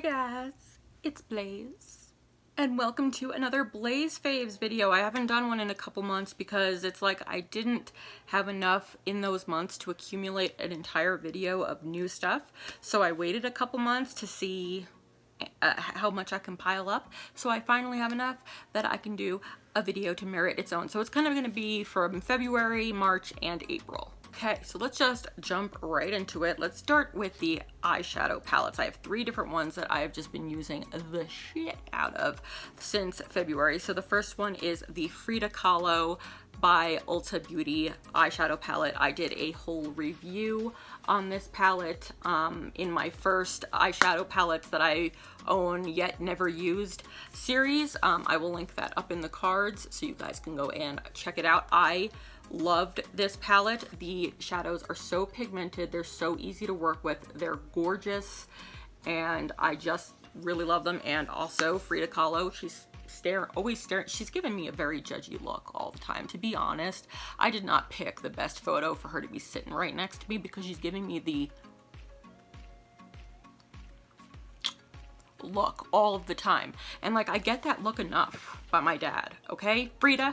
Hey guys, it's Blaze, and welcome to another Blaze Faves video. I haven't done one in a couple months because it's like I didn't have enough in those months to accumulate an entire video of new stuff. So I waited a couple months to see how much I can pile up. So I finally have enough that I can do a video to merit its own. So it's kind of going to be from February, March, and April. Okay, so let's just jump right into it. Let's start with the eyeshadow palettes. I have 3 different ones that I have just been using the shit out of since February. So the first one is the Frida Kahlo by Ulta Beauty eyeshadow palette. I did a whole review on this palette in my first eyeshadow palettes that I own yet never used series. I will link that up in the cards so you guys can go and check it out. I loved this palette. The shadows are so pigmented, they're so easy to work with, they're gorgeous, and I just really love them. And also Frida Kahlo, she's always staring. She's given me a very judgy look all the time. To be honest, I did not pick the best photo for her to be sitting right next to me because she's giving me the look all of the time. And like, I get that look enough by my dad, okay? Frida,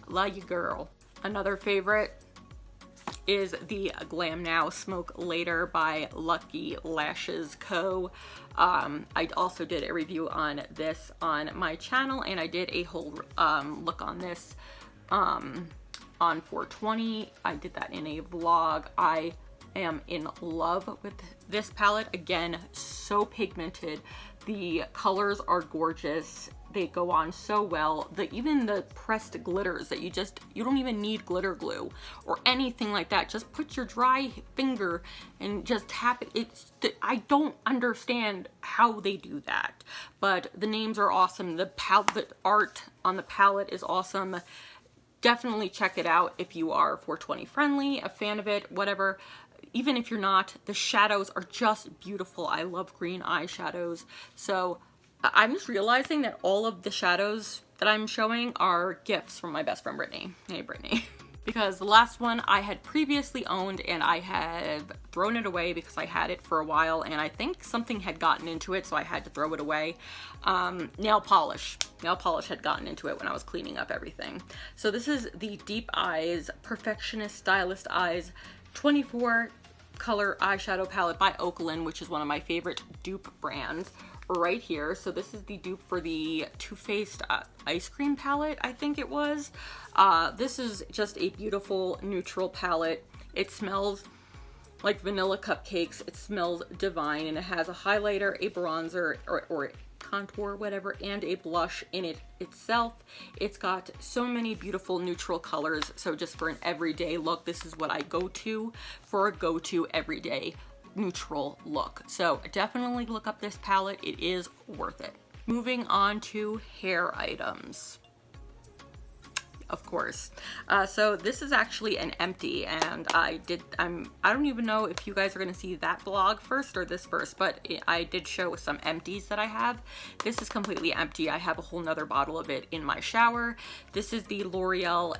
love you, girl. Another favorite is the Glam Now Smoke Later by Lucky Lashes Co. I also did a review on this on my channel, and I did a whole look on this on 420. I did that in a vlog. I am in love with this palette. Again, so pigmented. The colors are gorgeous. They go on so well. Even the pressed glitters that you don't even need glitter glue or anything like that. Just put your dry finger and just tap it. I don't understand how they do that, but the names are awesome. The art on the palette is awesome. Definitely check it out if you are 420 friendly, a fan of it, whatever. Even if you're not, the shadows are just beautiful. I love green eyeshadows. So I'm just realizing that all of the shadows that I'm showing are gifts from my best friend Brittany. Hey Brittany. Because the last one I had previously owned and I have thrown it away because I had it for a while and I think something had gotten into it, so I had to throw it away. Nail polish. Nail polish had gotten into it when I was cleaning up everything. So this is the Deep Eyes Perfectionist Stylist Eyes 24 color eyeshadow palette by Oakland, which is one of my favorite dupe brands right here. So this is the dupe for the Too Faced ice cream palette, I think it was. This is just a beautiful neutral palette. It smells like vanilla cupcakes. It smells divine, and it has a highlighter, a bronzer, or contour, whatever, and a blush in it itself. It's got so many beautiful neutral colors. So just for an everyday look, this is what I go to for a go-to everyday neutral look. So definitely look up this palette. It is worth it. Moving on to hair items. Of course. So this is actually an empty, and I don't even know if you guys are going to see that vlog first or this first, but I did show some empties that I have. This is completely empty. I have a whole nother bottle of it in my shower. This is the L'Oreal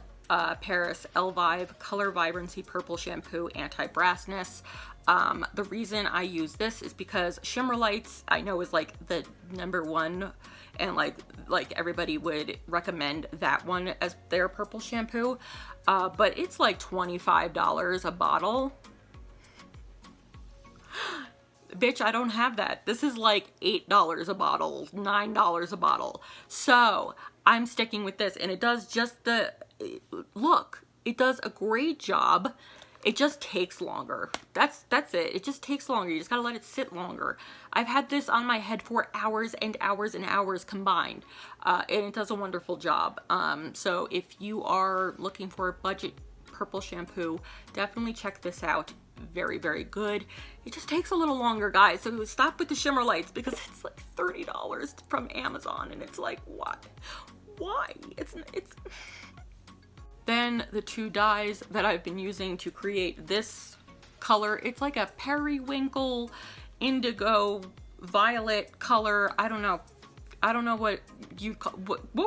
Paris Elvive Color Vibrancy Purple Shampoo Anti-Brassness. The reason I use this is because Shimmer Lights, I know, is like the #1, and like everybody would recommend that one as their purple shampoo, but it's like $25 a bottle. Bitch, I don't have that. This is like $8 a bottle, $9 a bottle. So I'm sticking with this, and it does just the look. It does a great job. It just takes longer. That's it. It just takes longer. You just gotta let it sit longer. I've had this on my head for hours and hours and hours combined, and it does a wonderful job. So if you are looking for a budget purple shampoo, definitely check this out. Very, very good. It just takes a little longer, guys. So stop with the Shimmer Lights because it's like $30 from Amazon, and it's like, what? Why? It's Then the 2 dyes that I've been using to create this color, it's like a periwinkle, indigo, violet color. I don't know what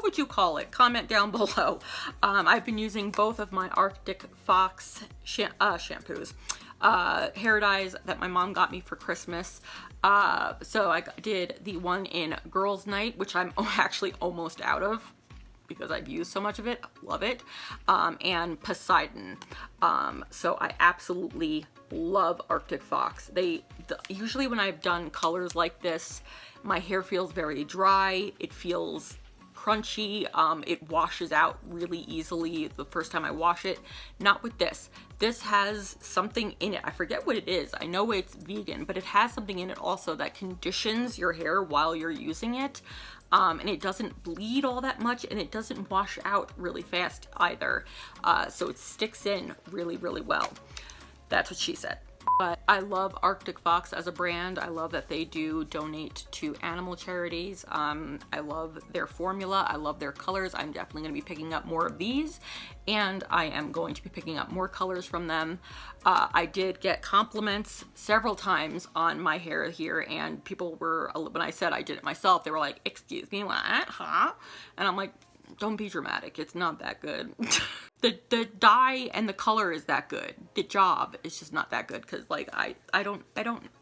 would you call it? Comment down below. I've been using both of my Arctic Fox shampoos. hair dyes that my mom got me for Christmas. So I did the one in Girls Night, which I'm actually almost out of because I've used so much of it. Love it. And Poseidon. So I absolutely love Arctic Fox. Usually when I've done colors like this, my hair feels very dry. It feels crunchy. It washes out really easily the first time I wash it. Not with this. This has something in it. I forget what it is. I know it's vegan, but it has something in it also that conditions your hair while you're using it. And it doesn't bleed all that much, and it doesn't wash out really fast either. So it sticks in really, really well. That's what she said. But I love Arctic Fox as a brand. I love that they do donate to animal charities. I love their formula. I love their colors. I'm definitely going to be picking up more of these, and I am going to be picking up more colors from them. I did get compliments several times on my hair here, and people were, when I said I did it myself, they were like, "Excuse me, what? Huh?" And I'm like, don't be dramatic. It's not that good. The dye and the color is that good. The job is just not that good because like I don't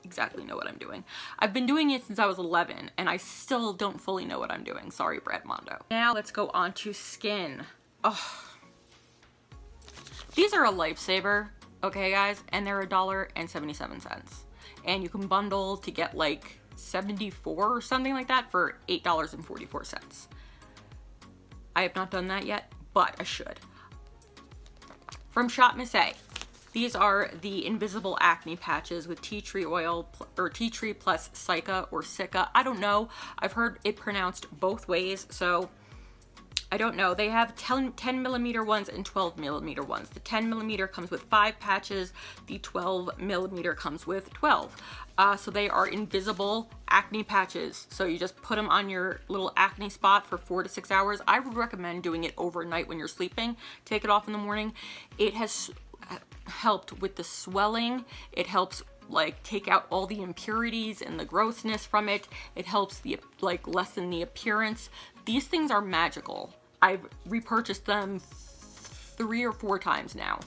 exactly know what I'm doing. I've been doing it since I was 11 and I still don't fully know what I'm doing. Sorry, Brad Mondo. Now let's go on to skin. Oh, these are a lifesaver, okay guys, and they're $1.77, and you can bundle to get like 74 or something like that for $8.44. I have not done that yet, but I should. From Shop Miss A, these are the invisible acne patches with tea tree oil, or tea tree plus Cica or Cica. I don't know. I've heard it pronounced both ways, so I don't know. They have 10 millimeter ones and 12 millimeter ones. The 10 millimeter comes with 5 patches. The 12 millimeter comes with 12. So they are invisible acne patches. So you just put them on your little acne spot for 4 to 6 hours. I would recommend doing it overnight when you're sleeping. Take it off in the morning. It has helped with the swelling. It helps like take out all the impurities and the grossness from it. It helps like lessen the appearance. These things are magical. I've repurchased them 3 or 4 times now.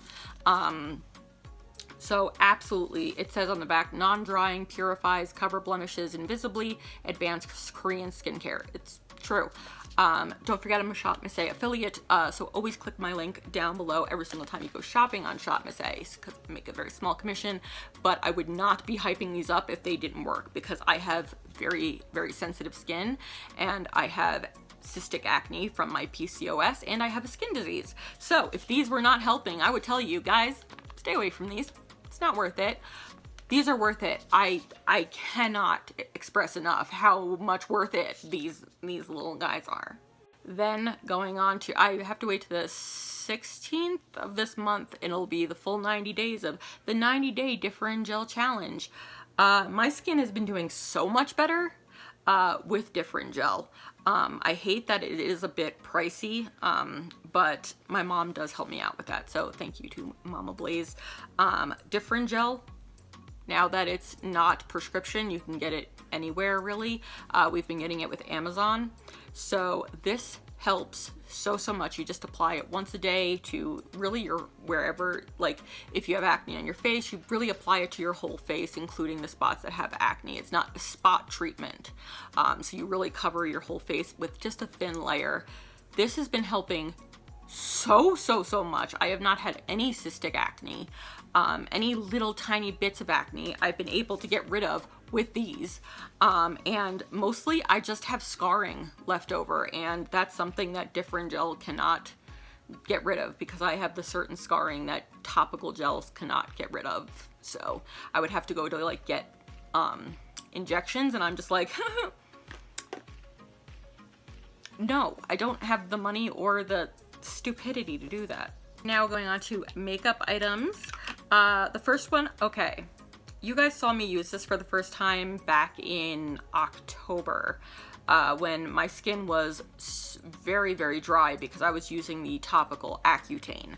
So absolutely, it says on the back, non-drying, purifies, cover blemishes invisibly, advanced Korean skincare. It's true. Don't forget I'm a Shop Miss A affiliate, so always click my link down below every single time you go shopping on Shop Miss A, because I make a very small commission, but I would not be hyping these up if they didn't work, because I have very, very sensitive skin, and I have cystic acne from my PCOS, and I have a skin disease. So if these were not helping, I would tell you guys, stay away from these. It's not worth it. These are worth it. I cannot express enough how much worth it these little guys are. Then going on to, I have to wait to the 16th of this month and it'll be the full 90 days of the 90-day Differin Gel Challenge. My skin has been doing so much better with Differin Gel. I hate that it is a bit pricey, but my mom does help me out with that, so thank you to Mama Blaze. Differin Gel, now that it's not prescription, you can get it anywhere really. We've been getting it with Amazon, so this helps so much. You just apply it once a day to really your wherever, like if you have acne on your face, you really apply it to your whole face, including the spots that have acne. It's not a spot treatment, so you really cover your whole face with just a thin layer. This has been helping so much. I have not had any cystic acne, any little tiny bits of acne I've been able to get rid of with these, and mostly I just have scarring left over, and that's something that Differin Gel cannot get rid of, because I have the certain scarring that topical gels cannot get rid of. So I would have to go to like get injections, and I'm just like no, I don't have the money or the stupidity to do that. Now going on to makeup items. The first one, okay, you guys saw me use this for the first time back in October, when my skin was very dry because I was using the topical Accutane.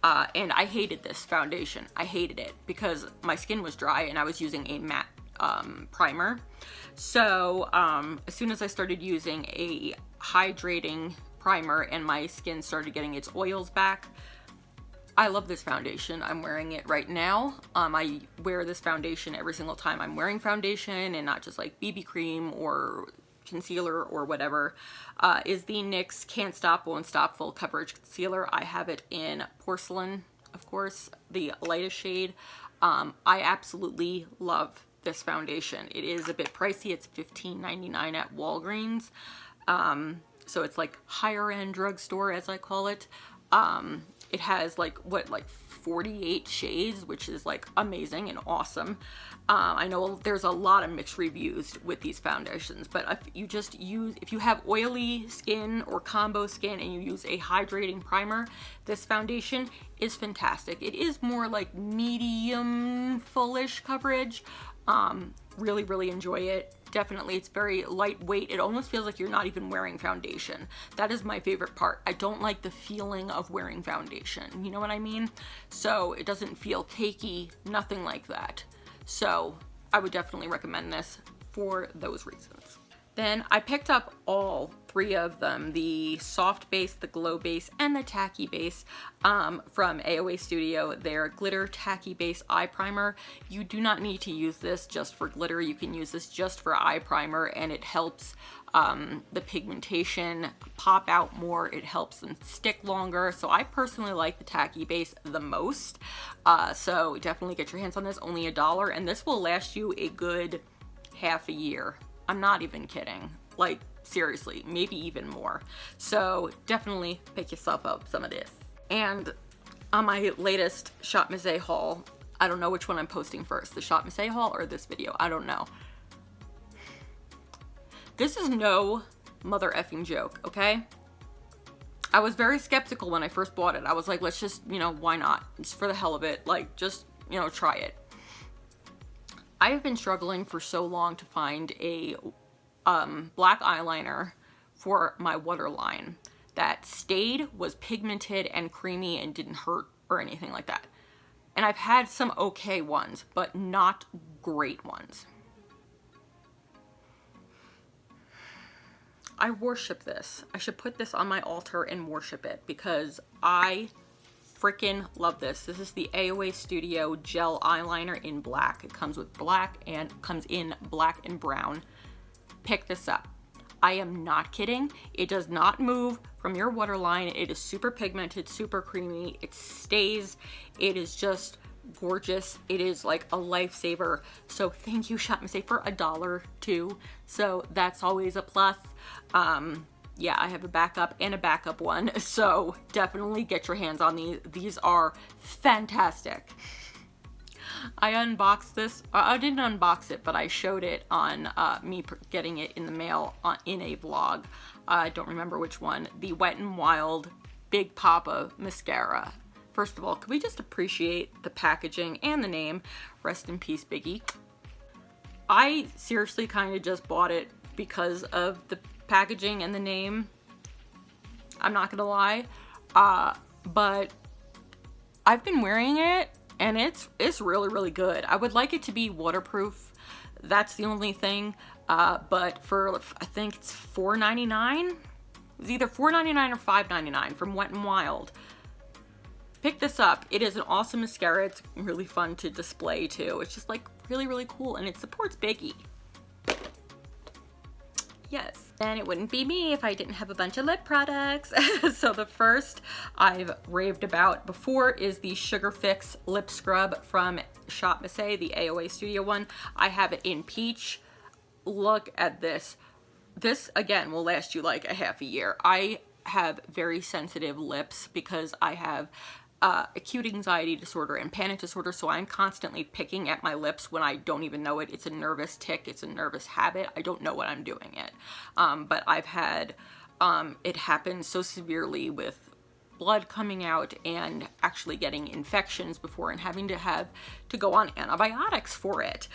And I hated this foundation. I hated it because my skin was dry and I was using a matte primer. So as soon as I started using a hydrating primer and my skin started getting its oils back, I love this foundation. I'm wearing it right now. I wear this foundation every single time I'm wearing foundation, and not just like BB cream or concealer or whatever. Is the NYX Can't Stop Won't Stop Full Coverage Concealer. I have it in Porcelain, of course, the lightest shade. I absolutely love this foundation. It is a bit pricey. It's $15.99 at Walgreens. So it's like higher end drugstore, as I call it. It has like 48 shades, which is like amazing and awesome. I know there's a lot of mixed reviews with these foundations, but if you have oily skin or combo skin and you use a hydrating primer, this foundation is fantastic. It is more like medium fullish coverage. Really, really enjoy it. Definitely, it's very lightweight. It almost feels like you're not even wearing foundation. That is my favorite part. I don't like the feeling of wearing foundation. You know what I mean? So it doesn't feel cakey, nothing like that. So I would definitely recommend this for those reasons. Then I picked up all three of them, the soft base, the glow base, and the tacky base from AOA Studio. Their glitter tacky base eye primer. You do not need to use this just for glitter. You can use this just for eye primer, and it helps the pigmentation pop out more. It helps them stick longer. So I personally like the tacky base the most. So definitely get your hands on this. Only $1, and this will last you a good half a year. I'm not even kidding. Like, seriously, maybe even more. So definitely pick yourself up some of this. And on my latest Shop Misé haul, I don't know which one I'm posting first, the Shop Misé haul or this video, I don't know. This is no mother effing joke, okay? I was very skeptical when I first bought it. I was like, let's just, why not? It's for the hell of it. Like, just, try it. I have been struggling for so long to find a black eyeliner for my waterline that stayed, was pigmented and creamy and didn't hurt or anything like that. And I've had some okay ones, but not great ones. I worship this. I should put this on my altar and worship it because I freaking love this. This is the AOA Studio Gel Eyeliner in black. It comes with black and comes in black and brown. Pick this up. I am not kidding. It does not move from your waterline. It is super pigmented, super creamy. It stays. It is just gorgeous. It is like a lifesaver. So thank you, Shop Misé, for $1 too. So that's always a plus. Yeah, I have a backup and a backup one, so definitely get your hands on these. These are fantastic. I unboxed this. I didn't unbox it, but I showed it on me getting it in the mail in a vlog. I don't remember which one. The Wet n Wild Big Papa Mascara. First of all, could we just appreciate the packaging and the name? Rest in peace, Biggie. I seriously kind of just bought it because of the packaging and the name. I'm not gonna lie, but I've been wearing it and it's really, really good. I would like it to be waterproof. That's the only thing. But for, I think it's $4.99. It's either $4.99 or $5.99 from Wet n Wild. Pick this up. It is an awesome mascara. It's really fun to display too. It's just like really, really cool, and it supports Biggie. Yes, and it wouldn't be me if I didn't have a bunch of lip products. So the first I've raved about before is the Sugar Fix Lip Scrub from Shop Misé, the AOA Studio one. I have it in peach. Look at this. This, again, will last you like a half a year. I have very sensitive lips because I have acute anxiety disorder and panic disorder, so I'm constantly picking at my lips when I don't even know it. It's a nervous tick. It's a nervous habit. I don't know what I'm doing it. But I've had it happen so severely with blood coming out and actually getting infections before and having to go on antibiotics for it.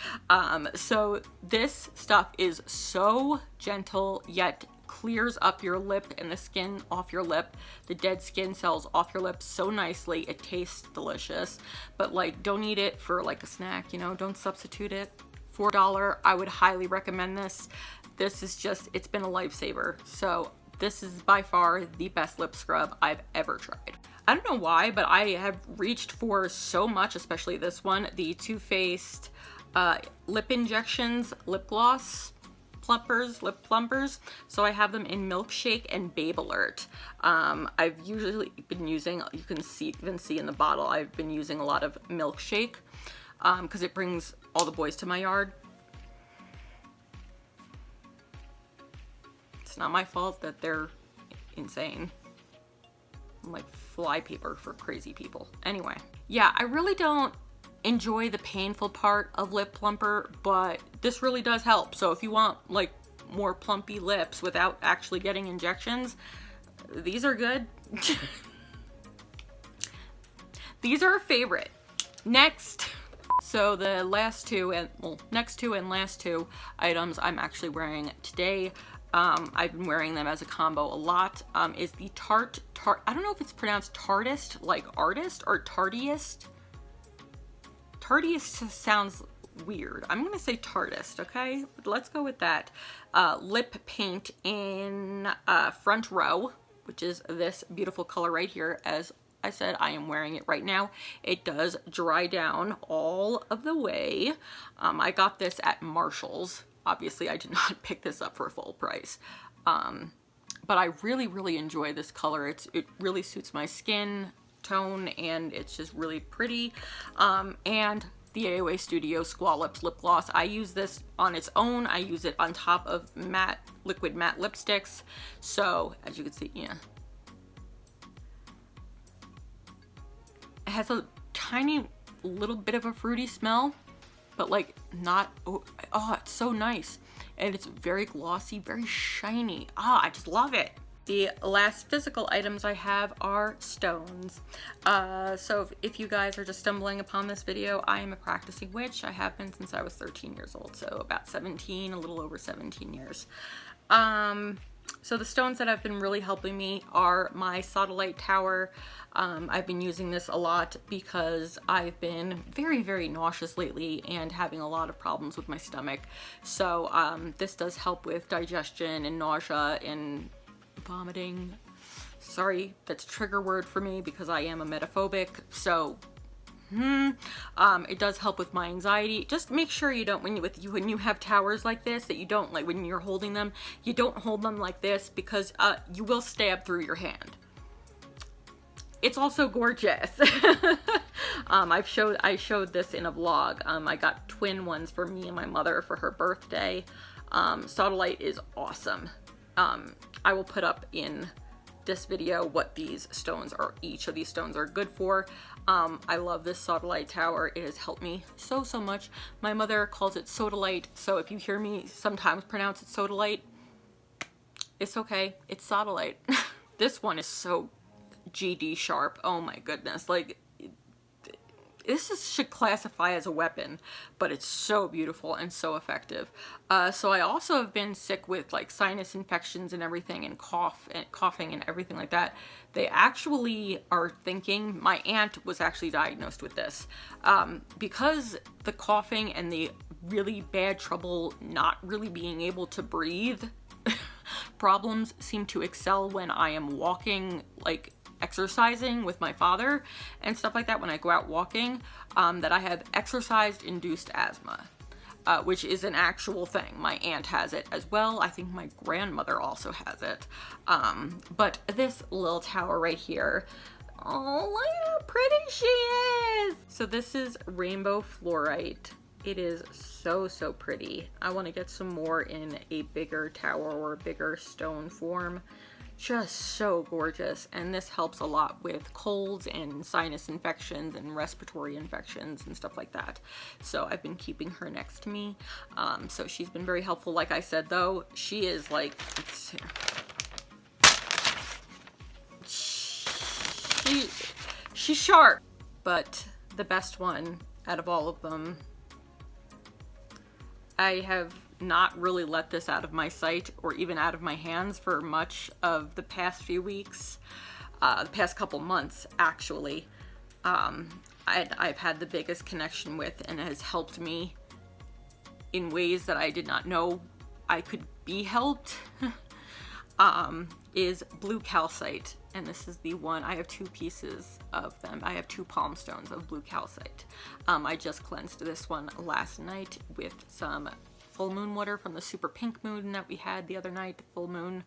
So this stuff is so gentle yet clears up your lip and the skin off your lip, the dead skin cells off your lips so nicely. It tastes delicious, but like, don't eat it for like a snack, don't substitute it. For $1, I would highly recommend this. This is just, it's been a lifesaver. So this is by far the best lip scrub I've ever tried. I don't know why, but I have reached for so much, especially this one, the Too Faced Lip Injections Lip Gloss lip plumpers. So I have them in Milkshake and Babe Alert. I've usually been using, you can even see in the bottle, I've been using a lot of Milkshake because it brings all the boys to my yard. It's not my fault that they're insane. I'm like flypaper for crazy people. Anyway, yeah, I really don't enjoy the painful part of lip plumper, but this really does help. So if you want like more plumpy lips without actually getting injections, these are good. These are a favorite. Next, so the last two and next two and last two items I'm actually wearing today, I've been wearing them as a combo a lot, is the Tarte, I don't know if it's pronounced Tartist, like artist, or Tartiest. Tartiest sounds weird. I'm gonna say Tartist, okay? Let's go with that. Lip paint in Front Row, which is this beautiful color right here. As I said, I am wearing it right now. It does dry down all of the way. I got this at Marshall's. Obviously, I did not pick this up for full price. But I really, really enjoy this color. It really suits my skin tone, and it's just really pretty. And the AOA Studio Squallips lip gloss, I use this on its own. I use it on top of liquid matte lipsticks. So as you can see, yeah, it has a tiny little bit of a fruity smell, but like not, oh, it's so nice. And it's very glossy, very shiny. I just love it. The last physical items I have are stones. So if you guys are just stumbling upon this video, I am a practicing witch. I have been since I was 13 years old, so about 17, a little over 17 years. So the stones that have been really helping me are my Sodalite Tower. I've been using this a lot because I've been very, very nauseous lately and having a lot of problems with my stomach. So this does help with digestion and nausea and vomiting. Sorry, that's a trigger word for me because I am a metaphobic. So it does help with my anxiety. Just make sure you don't, when you have towers like this, that you don't, like when you're holding them, you don't hold them like this because you will stab through your hand. It's also gorgeous. I showed this in a vlog. I got twin ones for me and my mother for her birthday. Sodalite is awesome. I will put up in this video what these stones are, each of these stones are good for. I love this Sodalite Tower. It has helped me so much. My mother calls it Sodalite, so if you hear me sometimes pronounce it Sodalite, it's okay, it's Sodalite. This one is so GD sharp. Oh my goodness, like this should classify as a weapon, but it's so beautiful and so effective. So I also have been sick with like sinus infections and everything, and coughing and everything like that. They actually are thinking, my aunt was actually diagnosed with this because the coughing and the really bad trouble not really being able to breathe problems seem to excel when I am walking, like exercising with my father and stuff like that. When I go out walking, that I have exercise-induced asthma, which is an actual thing. My aunt has it as well. I think my grandmother also has it. But this little tower right here, oh, look at how pretty she is. So this is Rainbow Fluorite. It is so pretty. I want to get some more in a bigger tower or a bigger stone form. Just so gorgeous, and this helps a lot with colds and sinus infections and respiratory infections and stuff like that. So I've been keeping her next to me. So she's been very helpful. Like I said though, she is like, she's sharp, but the best one out of all of them. I have not really let this out of my sight or even out of my hands for much of the past few weeks, the past couple months actually. I've had the biggest connection with, and it has helped me in ways that I did not know I could be helped. is blue calcite. And this is the one, I have 2 pieces of them. I have 2 palm stones of blue calcite. I just cleansed this one last night with some full moon water from the super pink moon that we had the other night, the full moon.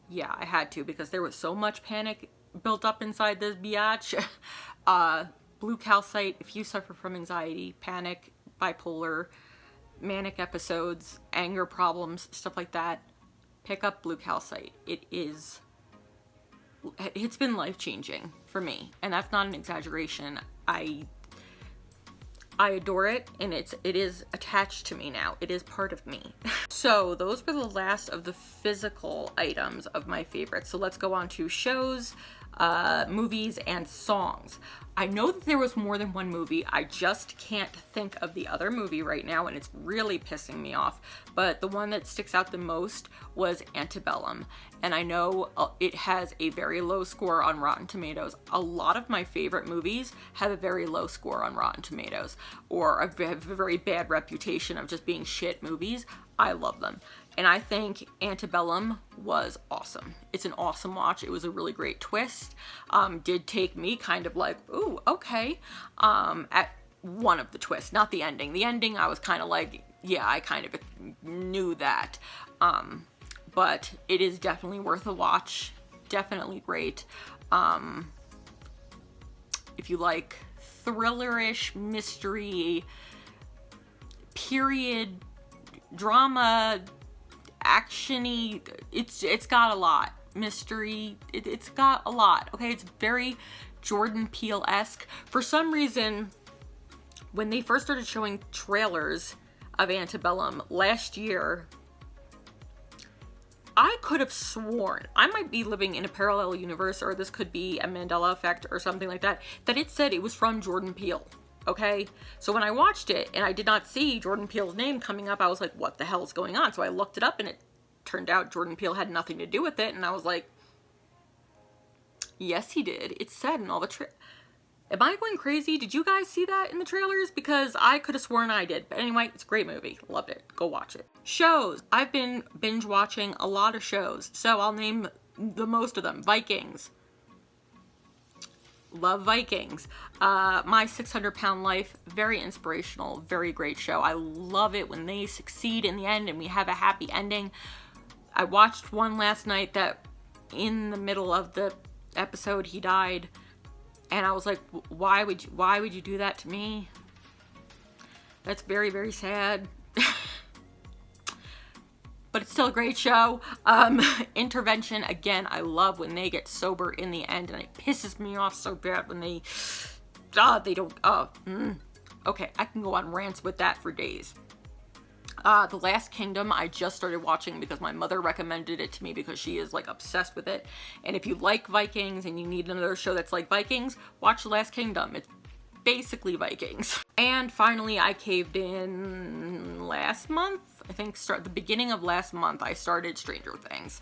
Yeah, I had to because there was so much panic built up inside this biatch. Blue calcite, if you suffer from anxiety, panic, bipolar, manic episodes, anger problems, stuff like that, pick up blue calcite. It's been life-changing for me, and that's not an exaggeration. I adore it, and it is attached to me now. It is part of me. So those were the last of the physical items of my favorites. So let's go on to shows, movies, and songs. I know that there was more than one movie. I just can't think of the other movie right now, and it's really pissing me off. But the one that sticks out the most was Antebellum. And I know it has a very low score on Rotten Tomatoes. A lot of my favorite movies have a very low score on Rotten Tomatoes, or have a very bad reputation of just being shit movies. I love them. And I think Antebellum was awesome. It's an awesome watch. It was a really great twist. Did take me kind of like, ooh, okay, at one of the twists, not the ending. The ending, I was kind of like, yeah, I kind of knew that. But it is definitely worth a watch. Definitely great. If you like thriller-ish, mystery, period, drama, action-y, it's got a lot. Mystery, it's got a lot. Okay, it's very Jordan Peele-esque. For some reason, when they first started showing trailers of Antebellum last year, I could have sworn, I might be living in a parallel universe, or this could be a Mandela effect or something like that, that it said it was from Jordan Peele. Okay, so when I watched it and I did not see Jordan Peele's name coming up, I was like, what the hell is going on? So I looked it up, and it turned out Jordan Peele had nothing to do with it, and I was like, yes, he did. It said in all the am I going crazy? Did you guys see that in the trailers? Because I could have sworn I did. But anyway, it's a great movie. Loved it. Go watch it. Shows. I've been binge watching a lot of shows, so I'll name the most of them. Vikings. Love Vikings. My 600-Pound Life, very inspirational, very great show. I love it when they succeed in the end and we have a happy ending. I watched one last night that in the middle of the episode he died, and I was like, why would you do that to me? That's very, very sad. But it's still a great show. Intervention, again, I love when they get sober in the end, and it pisses me off so bad when they don't, okay, I can go on rants with that for days. The Last Kingdom, I just started watching because my mother recommended it to me because she is like obsessed with it. And if you like Vikings and you need another show that's like Vikings, watch The Last Kingdom. It's basically Vikings. And finally, I caved in last month. I think the beginning of last month, I started Stranger Things,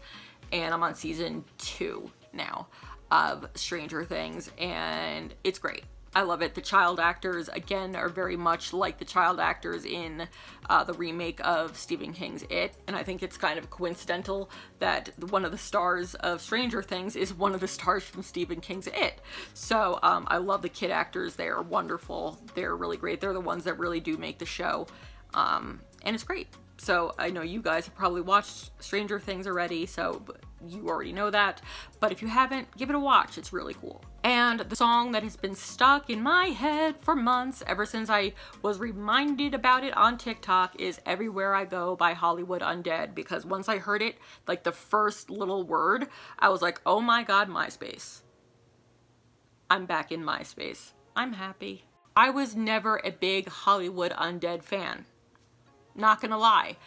and I'm on season 2 now of Stranger Things, and it's great. I love it. The child actors, again, are very much like the child actors in the remake of Stephen King's It, and I think it's kind of coincidental that one of the stars of Stranger Things is one of the stars from Stephen King's It. So I love the kid actors. They are wonderful. They're really great. They're the ones that really do make the show, and it's great. So I know you guys have probably watched Stranger Things already, so you already know that. But if you haven't, give it a watch. It's really cool. And the song that has been stuck in my head for months, ever since I was reminded about it on TikTok, is Everywhere I Go by Hollywood Undead. Because once I heard it, like the first little word, I was like, oh my God, MySpace. I'm back in MySpace. I'm happy. I was never a big Hollywood Undead fan. Not gonna lie,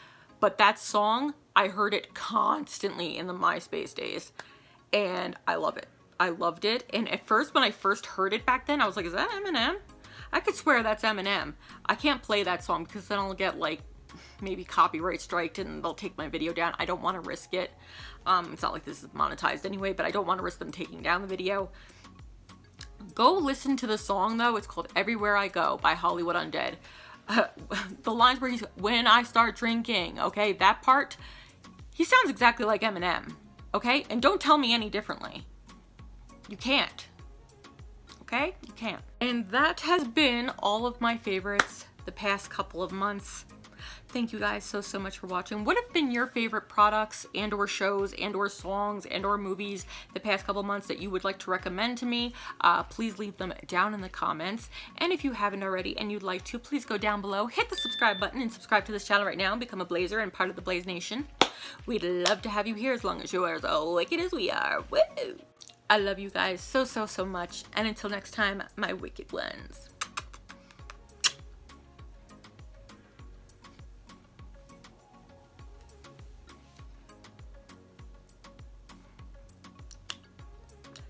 but that song, I heard it constantly in the MySpace days, and I love it. I loved it, and at first, when I first heard it back then, I was like, is that Eminem? I could swear that's Eminem. I can't play that song because then I'll get, like, maybe copyright striked and they'll take my video down. I don't want to risk it. It's not like this is monetized anyway, but I don't want to risk them taking down the video. Go listen to the song, though. It's called Everywhere I Go by Hollywood Undead. The lines where he's, when I start drinking, okay, that part, He sounds exactly like Eminem, okay? And don't tell me any differently. You can't. Okay? You can't. And that has been all of my favorites the past couple of months. Thank you guys so much for watching. What have been your favorite products and or shows and or songs and or movies the past couple months that you would like to recommend to me? Please leave them down in the comments. And if you haven't already and you'd like to, please go down below, hit the subscribe button and subscribe to this channel right now and become a Blazer and part of the Blaze Nation. We'd love to have you here as long as you're as wicked as we are. Woo! I love you guys so much. And until next time, my wicked ones.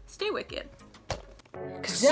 Stay wicked. 'Cause